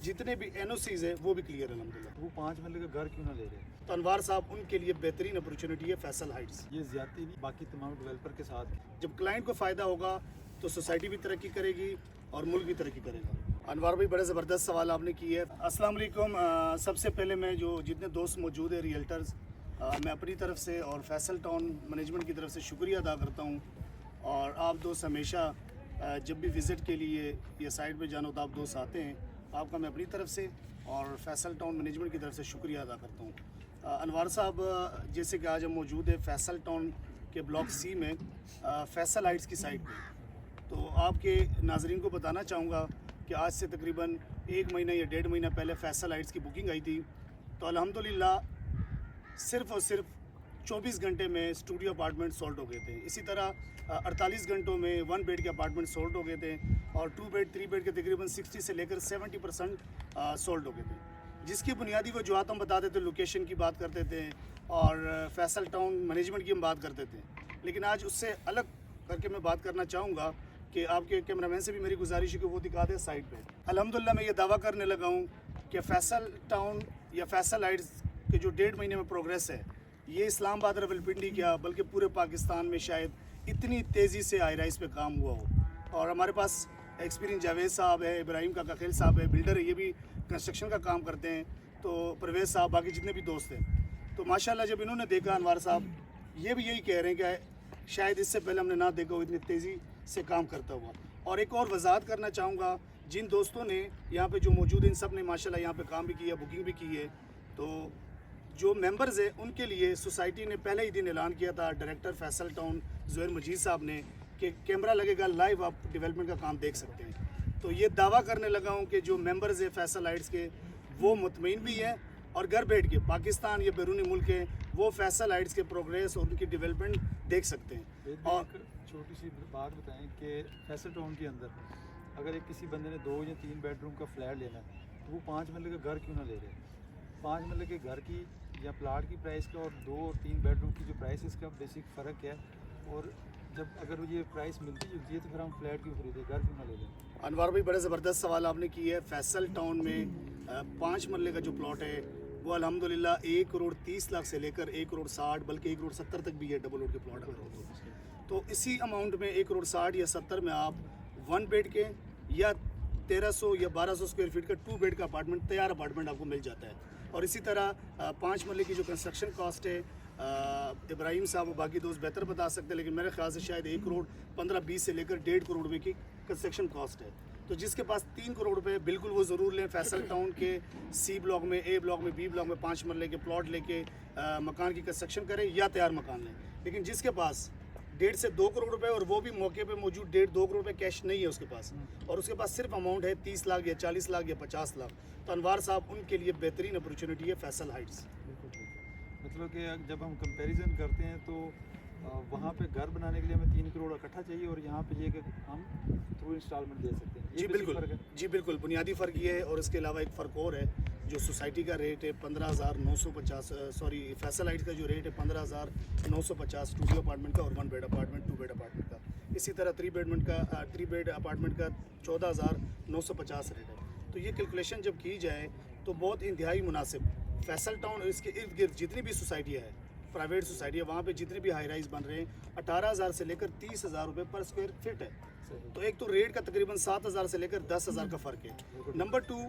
जितने भी एनओसीज है वो भी क्लियर है अलहमदिल्ला। वो 5 मरले का घर क्यों ना ले रहे? तो अनवार साहब उनके लिए बेहतरीन अपॉर्चुनिटी है फैसल हाइट्स। ये ज्यादती नहीं बाकी तमाम डेवलपर के साथ। जब क्लाइंट को फ़ायदा होगा तो सोसाइटी भी तरक्की करेगी और मुल्क भी तरक्की करेगा। अनवार भाई बड़े ज़बरदस्त सवाल आपने किए है। अस्सलाम वालेकुम। सबसे पहले मैं जो जितने दोस्त मौजूद है रियल्टर्स, मैं अपनी तरफ से और फैसल टाउन मैनेजमेंट की तरफ से शुक्रिया अदा करता हूँ। और आप दोस्त हमेशा जब भी विज़िट के लिए या साइट पे जाना हो तो आप दोस्त आते हैं, आपका मैं अपनी तरफ से और फैसल टाउन मैनेजमेंट की तरफ से शुक्रिया अदा करता हूँ। अनवार साहब, जैसे कि आज हम मौजूद है फैसल टाउन के ब्लॉक सी में फैसल हाइट्स की साइट पे, तो आपके नाजरीन को बताना चाहूँगा कि आज से तकरीबन 1 महीना या 1.5 महीना पहले फैसल हाइट्स की बुकिंग आई थी। तो अल्हम्दुलिल्लाह सिर्फ़ और सिर्फ 24 घंटे में स्टूडियो अपार्टमेंट सोल्ड हो गए थे। इसी तरह 48 घंटों में 1 बेड के अपार्टमेंट सोल्ड हो गए थे और 2 बेड 3 बेड के तकरीबन 60 से लेकर 70% सोल्ड हो गए थे। जिसकी बुनियादी वजूहत हम बताते थे, लोकेशन की बात करते थे और फैसल टाउन मैनेजमेंट की हम बात करते थे। लेकिन आज उससे अलग करके मैं बात करना चाहूँगा कि आपके कैमरामैन से भी मेरी गुजारिश है कि वो दिखा दे साइड पे। अल्हम्दुलिल्लाह मैं ये दावा करने लगा हूँ कि फैसल टाउन या फैसल हाइट्स के जो 1.5 महीने में प्रोग्रेस है, ये इस्लामाबाद रावलपिंडी क्या बल्कि पूरे पाकिस्तान में शायद इतनी तेज़ी से हाई राइज पे काम हुआ हो। और हमारे पास एक्सपीरियंस जावेद साहब है, इब्राहिम का कखिल साहब है, बिल्डर है, ये भी कंस्ट्रक्शन का काम करते हैं, तो परवेज़ साहब, बाकी जितने भी दोस्त हैं। तो माशाल्लाह जब इन्होंने देखा, अनवार साहब ये भी यही कह रहे हैं कि शायद इससे पहले हमने ना देखा हो इतनी तेज़ी से काम करता हुआ। और एक और वजाहत करना चाहूँगा, जिन दोस्तों ने यहाँ पे जो मौजूद हैं इन सब ने माशाल्लाह यहाँ पे काम भी किया, बुकिंग भी की है। तो जो मेंबर्स हैं उनके लिए सोसाइटी ने पहले ही दिन ऐलान किया था, डायरेक्टर फैसल टाउन ज़ुहैर मजीद साहब ने, कि कैमरा लगेगा, लाइव आप डेवलपमेंट का काम देख सकते हैं। तो ये दावा करने लगा हूँ कि जो मेंबर्स हैं फैसल हाइट्स के वो मुतमईन भी हैं और घर बैठ के पाकिस्तान या बैरूनी मुल्क हैं वो फैसल हाइट्स के प्रोग्रेस और उनकी डेवलपमेंट देख सकते हैं। और छोटी सी बात बताएं कि फैसल टाउन के अंदर अगर एक किसी बंदे ने 2 या 3 बेडरूम का फ्लैट लेना है तो वो 5 मरले का घर क्यों ना ले रहे? 5 मरले के घर की या प्लाट की प्राइस का और 2 और 3 बेडरूम की जो प्राइस है इसका बेसिक फ़र्क है। और जब अगर ये प्राइस मिलती जुलती है तो फिर हम फ्लैट क्यों खरीदें, घर क्यों ना ले लें? अनवार भाई बड़े ज़बरदस्त सवाल आपने की है। फैसल टाउन में 5 मरले का जो प्लॉट है वो अल्हम्दुलिल्लाह 1,30,00,000 से लेकर 1,60,00,000 बल्कि 1,70,00,000 तक भी है डबल रोड के प्लॉट अगर तो इसी अमाउंट में 1,60,00,000 या 70 में आप 1 बेड के या 1300 या 1200 स्क्वायर फीट का 2 बेड का अपार्टमेंट, तैयार अपार्टमेंट आपको मिल जाता है। और इसी तरह 5 मरले की जो कंस्ट्रक्शन कॉस्ट है, इब्राहिम साहब और बाकी दोस्त बेहतर बता सकते हैं, लेकिन मेरे ख्याल से शायद 1,15,20 से लेकर 1.5 करोड़ रुपए की कंस्ट्रक्शन कॉस्ट है। तो जिसके पास 3 करोड़ रुपए बिल्कुल वो ज़रूर लें। फैसल टाउन के सी ब्लॉक में, ए ब्लॉक में, बी ब्लॉक में 5 मरले के प्लॉट लेके मकान की कंस्ट्रक्शन करें या तैयार मकान लें। लेकिन जिसके पास 1.5 से 2 करोड़ रुपए और वो भी मौके पे मौजूद 1.5-2 करोड़ रुपए कैश नहीं है उसके पास, और उसके पास सिर्फ अमाउंट है 30 लाख या 40 लाख या 50 लाख, तो अनवार साहब उनके लिए बेहतरीन अपॉर्चुनिटी है फैसल हाइट्स। मतलब कि जब हम कंपैरिजन करते हैं तो वहाँ पे घर बनाने के लिए हमें 3 करोड़ इकट्ठा चाहिए और यहाँ पे ये कि हम थ्रू इंस्टॉलमेंट दे सकते हैं। जी बिल्कुल, जी बिल्कुल, बुनियादी फ़र्क ये है। और इसके अलावा एक फ़र्क और है, जो सोसाइटी का रेट है 15,950, सॉरी फैसल हाइट्स का जो रेट है 15,950 स्टूडियो अपार्टमेंट का और 1 बेड अपार्टमेंट, 2 बेड अपार्टमेंट का। इसी तरह 3 बेड अपार्टमेंट का 14,950 रेट है। तो ये कैलकुलेशन जब की जाए तो बहुत इंतहाई मुनासिब फैसल टाउन और इसके इर्द गिर्द जितनी भी सोसाइटियाँ हैं, प्राइवेट सोसाइटी है, वहाँ पे जितने भी हाई राइज बन रहे हैं 18,000 से लेकर 30,000 रुपये पर स्क्वायर फीट है। तो एक तो रेट का तकरीबन 7,000 से लेकर 10,000 का फ़र्क है। नंबर 2,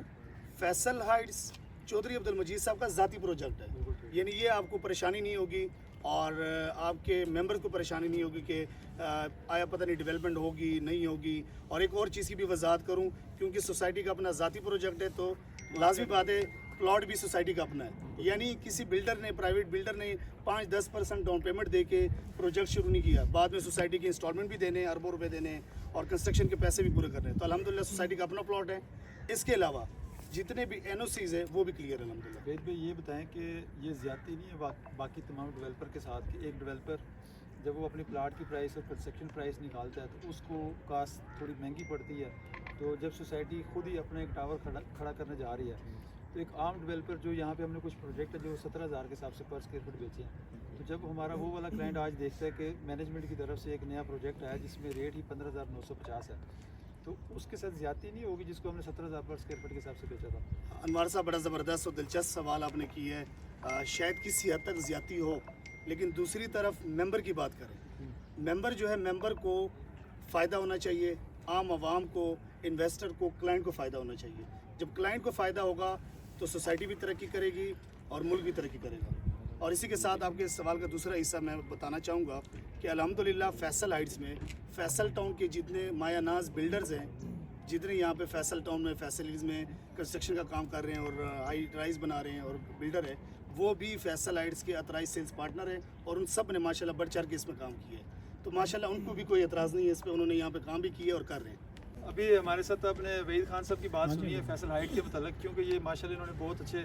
फैसल हाइट्स चौधरी अब्दुल मजीद साहब का ज़ाती प्रोजेक्ट है, यानी ये आपको परेशानी नहीं होगी और आपके मेंबर को परेशानी नहीं होगी कि आया पता नहीं डेवलपमेंट होगी नहीं होगी। और एक और चीज़ की भी वजाहत करूँ, क्योंकि सोसाइटी का अपना ज़ाती प्रोजेक्ट है तो लाजमी बात है प्लॉट भी सोसाइटी का अपना है, यानी किसी बिल्डर ने, प्राइवेट बिल्डर ने 5-10% डाउन पेमेंट दे के प्रोजेक्ट शुरू नहीं किया, बाद में सोसाइटी के इंस्टॉलमेंट भी देने, अरबों रुपए देने और कंस्ट्रक्शन के पैसे भी पूरे करने। तो अल्हम्दुलिल्लाह सोसाइटी का अपना प्लॉट है। इसके अलावा जितने भी एनओसीज है वो भी क्लियर है अल्हम्दुलिल्लाह। वेद भाई ये बताएं कि ये ज़्यादती नहीं है बाकी तमाम डेवलपर के साथ कि एक डेवलपर जब वो अपनी प्लाट की प्राइस और कंस्ट्रक्शन प्राइस निकालता है तो उसको कास्ट थोड़ी महंगी पड़ती है। तो जब सोसाइटी खुद ही अपना एक टावर खड़ा करने जा रही है तो एक आम डेवलपर जो यहाँ पे हमने कुछ प्रोजेक्ट है जो 17,000 के हिसाब से पर स्क्वायर फुट बेचे हैं, तो जब हमारा वो वाला क्लाइंट आज देखता है कि मैनेजमेंट की तरफ से एक नया प्रोजेक्ट आया जिसमें रेट ही 15,950 है تو اس کے ساتھ زیادتی نہیں ہوگی جس کو ہم نے 17,000 پر اسکوائر فٹ کے حساب سے بیچا تھا؟ انوار صاحب بڑا زبردست اور دلچسپ سوال آپ نے کی ہے. شاید کسی حد تک زیادتی ہو، لیکن دوسری طرف ممبر کی بات کریں. ممبر جو ہے، ممبر کو فائدہ ہونا چاہیے، عام عوام کو، انویسٹر کو، کلائنٹ کو فائدہ ہونا چاہیے. جب کلائنٹ کو فائدہ ہوگا تو سوسائٹی بھی ترقی کرے گی اور ملک بھی ترقی کرے گا. اور اسی کے ساتھ آپ کے سوال کا دوسرا حصہ میں بتانا چاہوں گا کہ الحمدللہ فیصل ہائٹس میں فیصل ٹاؤن کے جتنے مایا ناز بلڈرز ہیں، جتنے یہاں پہ فیصل ٹاؤن میں فیصل ہلز میں کنسٹرکشن کا کام کر رہے ہیں اور ہائی رائز بنا رہے ہیں اور بلڈر ہے، وہ بھی فیصل ہائٹس کے اترائز سیلز پارٹنر ہیں اور ان سب نے ماشاءاللہ بڑھ چڑھ کے اس میں کام کیا ہے. تو ماشاءاللہ ان کو بھی کوئی اعتراض نہیں ہے اس پہ، انہوں نے یہاں پہ کام بھی کیا اور کر رہے ہیں. ابھی ہمارے ساتھ آپ نے وحید خان صاحب کی بات سنی ہے فیصل ہائٹ کے متعلق، کیونکہ یہ ماشاءاللہ انہوں نے بہت اچھے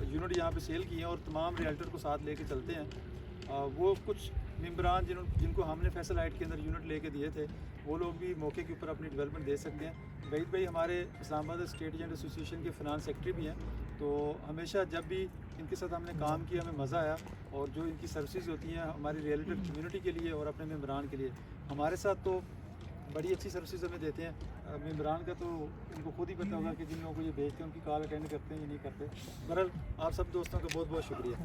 یونٹ یہاں پہ سیل کیے ہیں اور تمام ریئلٹر کو ساتھ لے کے چلتے ہیں. وہ کچھ ممبران جن کو ہم نے فیصل ہائٹ کے اندر یونٹ لے کے دیے تھے، وہ لوگ بھی موقع کے اوپر اپنی ڈیولپمنٹ دے سکتے ہیں. وحید بھائی ہمارے اسلام آباد اسٹیٹ ایجنٹ ایسوسی ایشن کے فنانس سیکرٹری بھی ہیں، تو ہمیشہ جب بھی ان کے ساتھ ہم نے کام کیا ہمیں مزہ آیا. اور جو ان کی سروسز ہوتی ہیں ہماری ریئلٹر کمیونٹی کے لیے اور اپنے ممبران کے لیے، ہمارے ساتھ تو بڑی اچھی سروسز ہمیں دیتے ہیں. ممبران کا تو ان کو خود ہی پتہ ہوگا کہ جن لوگوں کو یہ بھیجتے ہیں ان کی کال اٹینڈ کرتے ہیں یا نہیں کرتے. بہرحال آپ سب دوستوں کا بہت بہت شکریہ.